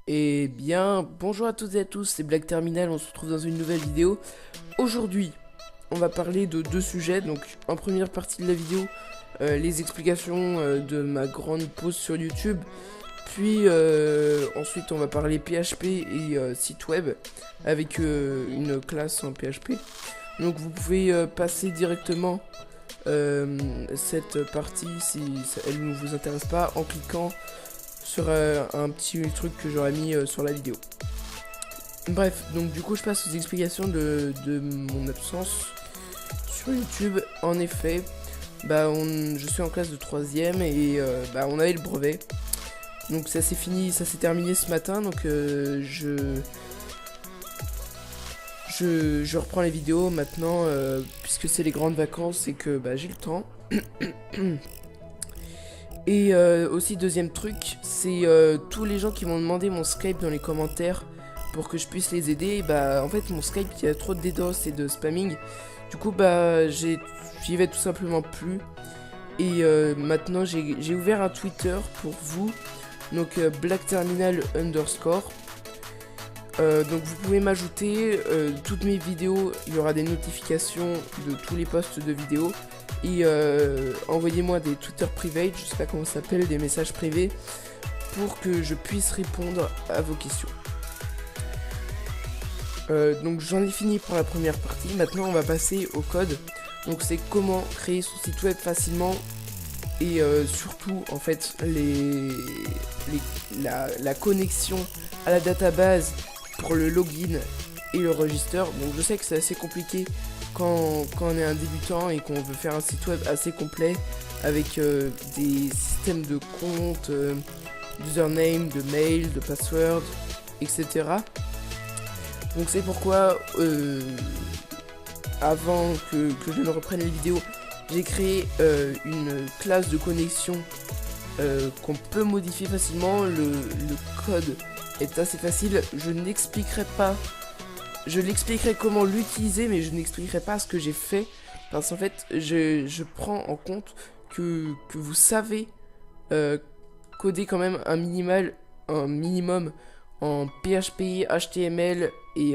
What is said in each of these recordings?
Eh bien, bonjour à toutes et à tous, c'est Black Terminal, on se retrouve dans une nouvelle vidéo. Aujourd'hui, on va parler de deux sujets. Donc, en première partie de la vidéo, les explications de ma grande pause sur YouTube. Puis, ensuite, on va parler PHP et site web avec une classe en PHP. Donc, vous pouvez passer directement cette partie si elle ne vous intéresse pas en cliquant sur un petit truc que j'aurais mis sur la vidéo. Bref, donc du coup je passe aux explications de mon absence sur YouTube. En effet, je suis en classe de 3ème et on avait le brevet. Donc ça s'est fini, ça s'est terminé ce matin, donc je reprends les vidéos maintenant puisque c'est les grandes vacances et que j'ai le temps. Et aussi deuxième truc, c'est tous les gens qui m'ont demandé mon Skype dans les commentaires pour que je puisse les aider. En fait mon Skype il y a trop de DDoS et de spamming. Du coup j'y vais tout simplement plus. Et maintenant j'ai ouvert un Twitter pour vous. Donc Black Terminal _ donc vous pouvez m'ajouter, toutes mes vidéos, il y aura des notifications de tous les posts de vidéos. Et envoyez-moi des Twitter privés, je sais pas comment ça s'appelle, des messages privés, pour que je puisse répondre à vos questions. Donc j'en ai fini pour la première partie, maintenant on va passer au code. Donc c'est comment créer son site web facilement et surtout en fait la connexion à la database pour le login et le register. Donc je sais que c'est assez compliqué quand on est un débutant et qu'on veut faire un site web assez complet avec des systèmes de comptes, d'username, de mail, de password, etc. Donc c'est pourquoi avant que je ne reprenne les vidéos, j'ai créé une classe de connexion qu'on peut modifier facilement. Le code est assez facile, je n'expliquerai pas. Je l'expliquerai comment l'utiliser, mais je n'expliquerai pas ce que j'ai fait. Parce qu'en fait, je prends en compte que vous savez coder quand même un minimum en PHP, HTML et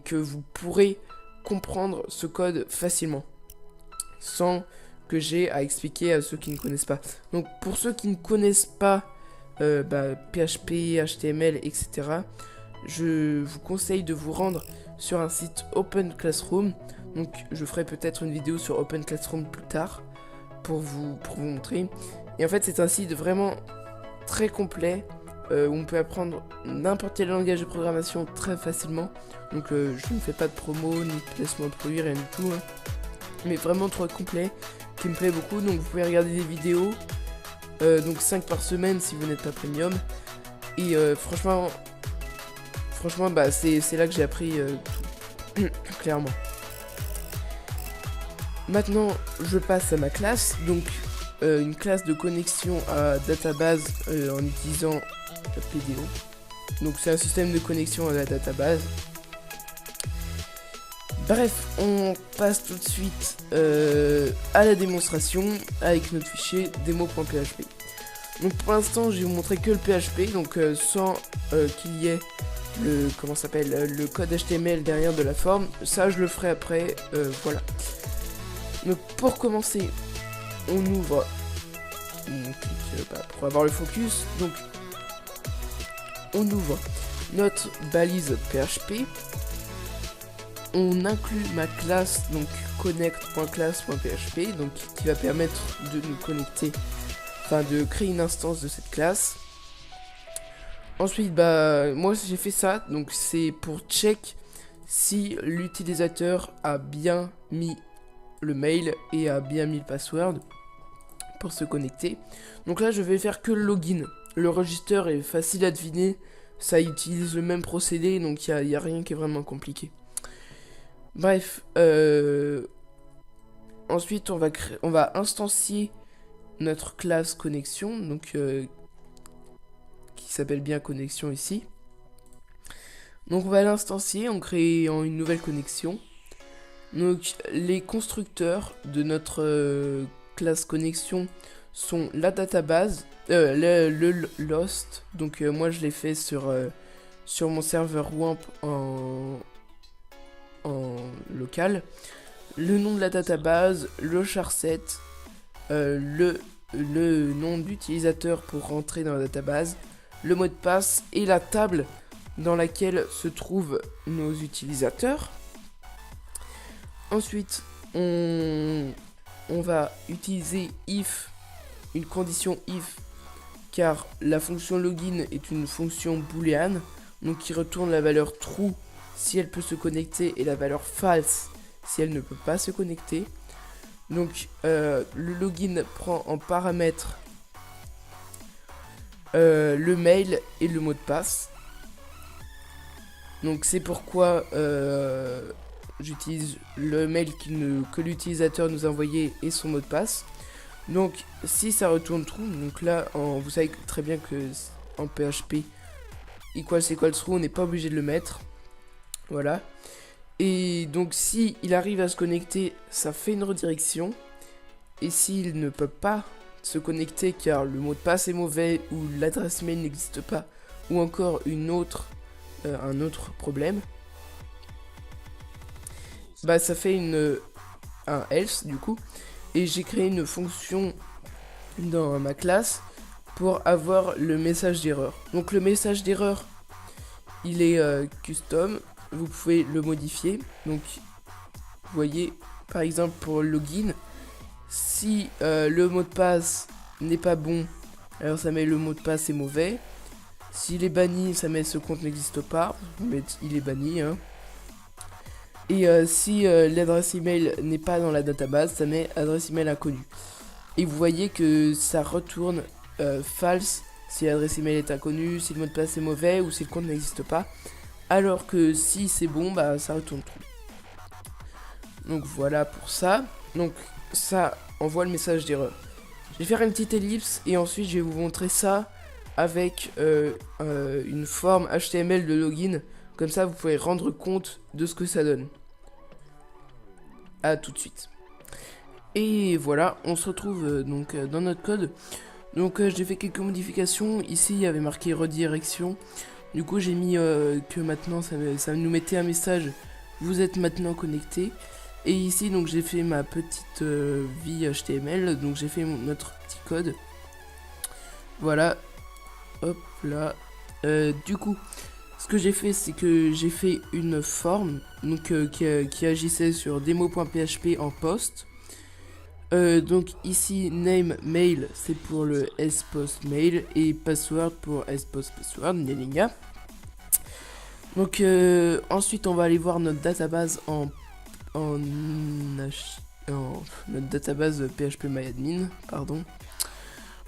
que vous pourrez comprendre ce code facilement. Sans que j'ai à expliquer à ceux qui ne connaissent pas. Donc pour ceux qui ne connaissent pas PHP, HTML, etc., je vous conseille de vous rendre sur un site Open Classroom. Donc je ferai peut-être une vidéo sur Open Classroom plus tard pour vous montrer. Et en fait c'est un site vraiment très complet où on peut apprendre n'importe quel langage de programmation très facilement. Donc je ne fais pas de promo ni de placement de produit, rien du tout, hein. Mais vraiment trop complet, qui me plaît beaucoup. Donc vous pouvez regarder des vidéos, donc 5 par semaine si vous n'êtes pas premium. Et franchement c'est là que j'ai appris tout, clairement. Maintenant je passe à ma classe, donc une classe de connexion à database en utilisant PDO. Donc c'est un système de connexion à la database. Bref, on passe tout de suite à la démonstration avec notre fichier demo.php. Donc pour l'instant j'ai montré que le PHP, donc sans qu'il y ait le code HTML derrière de la forme. Ça je le ferai après, voilà. Donc pour commencer, on ouvre, on clique pour avoir le focus, donc on ouvre notre balise PHP. On inclut ma classe, donc connect.class.php, donc qui va permettre de nous connecter, de créer une instance de cette classe. Ensuite, moi j'ai fait ça, donc c'est pour check si l'utilisateur a bien mis le mail et a bien mis le password pour se connecter. Donc là je vais faire que le login. Le register est facile à deviner, ça utilise le même procédé, donc il n'y a rien qui est vraiment compliqué. Bref, ensuite on va instancier notre classe connexion, donc qui s'appelle bien connexion ici. Donc on va l'instancier en créant une nouvelle connexion. Donc les constructeurs de notre classe connexion sont la database, le Lost. Donc moi je l'ai fait sur mon serveur WAMP en local. Le nom de la database, le charset, le nom d'utilisateur pour rentrer dans la database, le mot de passe et la table dans laquelle se trouvent nos utilisateurs. Ensuite, on va utiliser if, une condition if, car la fonction login est une fonction booléenne, donc qui retourne la valeur true si elle peut se connecter et la valeur false si elle ne peut pas se connecter. Donc le login prend en paramètre le mail et le mot de passe. Donc c'est pourquoi j'utilise le mail que l'utilisateur nous a envoyé et son mot de passe. Donc si ça retourne true, donc là vous savez très bien que en PHP equals true, on n'est pas obligé de le mettre. Voilà. Et donc si il arrive à se connecter, ça fait une redirection. Et s'il ne peut pas se connecter car le mot de passe est mauvais ou l'adresse mail n'existe pas ou encore un autre problème, bah ça fait un else du coup. Et j'ai créé une fonction dans ma classe pour avoir le message d'erreur. Donc le message d'erreur, il est custom, vous pouvez le modifier. Donc vous voyez par exemple pour le login, si le mot de passe n'est pas bon, alors ça met le mot de passe est mauvais. S'il est banni, ça met ce compte n'existe pas, mais il est banni hein. Et si l'adresse email n'est pas dans la database, ça met adresse email inconnue. Et vous voyez que ça retourne false si l'adresse email est inconnue, si le mot de passe est mauvais ou si le compte n'existe pas. Alors que si c'est bon, bah ça retourne true. Donc voilà pour ça. Donc ça envoie le message d'erreur. Je vais faire une petite ellipse et ensuite je vais vous montrer ça avec une forme HTML de login. Comme ça, vous pouvez rendre compte de ce que ça donne. A tout de suite. Et voilà, on se retrouve donc dans notre code. Donc j'ai fait quelques modifications. Ici, il y avait marqué redirection. Du coup, j'ai mis que maintenant, ça nous mettait un message. Vous êtes maintenant connecté. Et ici, donc j'ai fait ma petite vie HTML. Donc j'ai fait notre petit code. Voilà. Hop là. Du coup, ce que j'ai fait, c'est que j'ai fait une forme donc, qui agissait sur demo.php en post. Donc ici, name mail, c'est pour le sPost mail et password pour sPost password, gna. Donc ensuite, on va aller voir notre database notre database phpMyAdmin, pardon.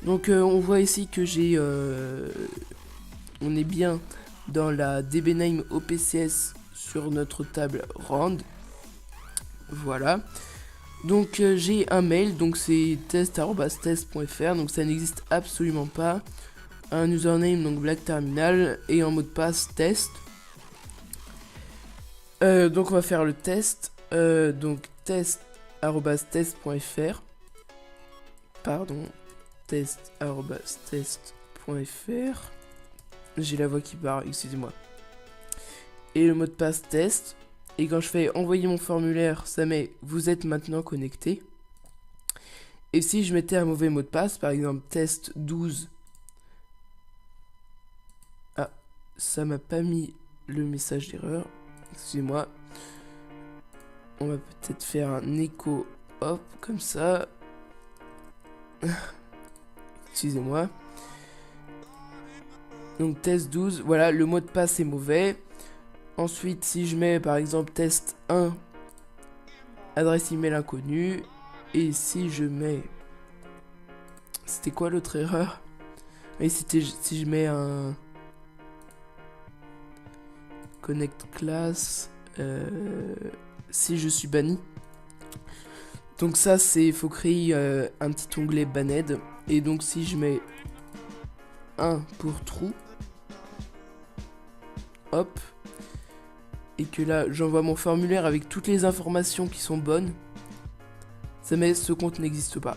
Donc on voit ici que on est bien dans la dbname OPCS sur notre table rand. Voilà. Donc j'ai un mail, donc c'est test@test.fr, donc ça n'existe absolument pas. Un username, donc black terminal, et un mot de passe test. Donc on va faire le test. Donc test@test.fr. Pardon. test@test.fr. J'ai la voix qui part, excusez-moi. Et le mot de passe test. Et quand je fais envoyer mon formulaire, ça met vous êtes maintenant connecté. Et si je mettais un mauvais mot de passe, par exemple test 12. Ah, ça m'a pas mis le message d'erreur. Excusez-moi. On va peut-être faire un écho, hop, comme ça. Excusez-moi. Donc test 12, voilà, le mot de passe est mauvais. Ensuite, si je mets par exemple test 1, adresse email inconnue. Et si je mets... C'était quoi l'autre erreur? Oui, c'était si je mets un... Connect class. Si je suis banni. Donc ça, c'est... faut créer un petit onglet banned. Et donc si je mets 1 pour true. Hop. Et que là, j'envoie mon formulaire avec toutes les informations qui sont bonnes. Ça met ce compte n'existe pas.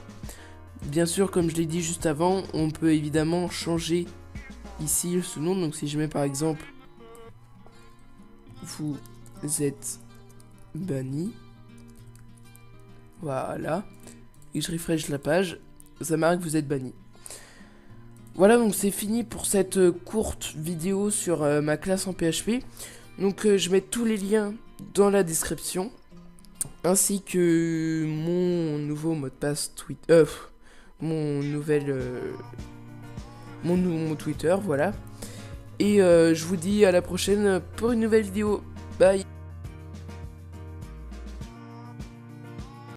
Bien sûr, comme je l'ai dit juste avant, on peut évidemment changer ici ce nom. Donc si je mets par exemple vous êtes banni, voilà, et je refresh la page, ça marque vous êtes banni. Voilà, donc c'est fini pour cette courte vidéo sur ma classe en PHP. Donc je mets tous les liens dans la description, ainsi que mon nouveau mot de passe Twitter, mon Twitter, voilà. Et je vous dis à la prochaine pour une nouvelle vidéo. Bye.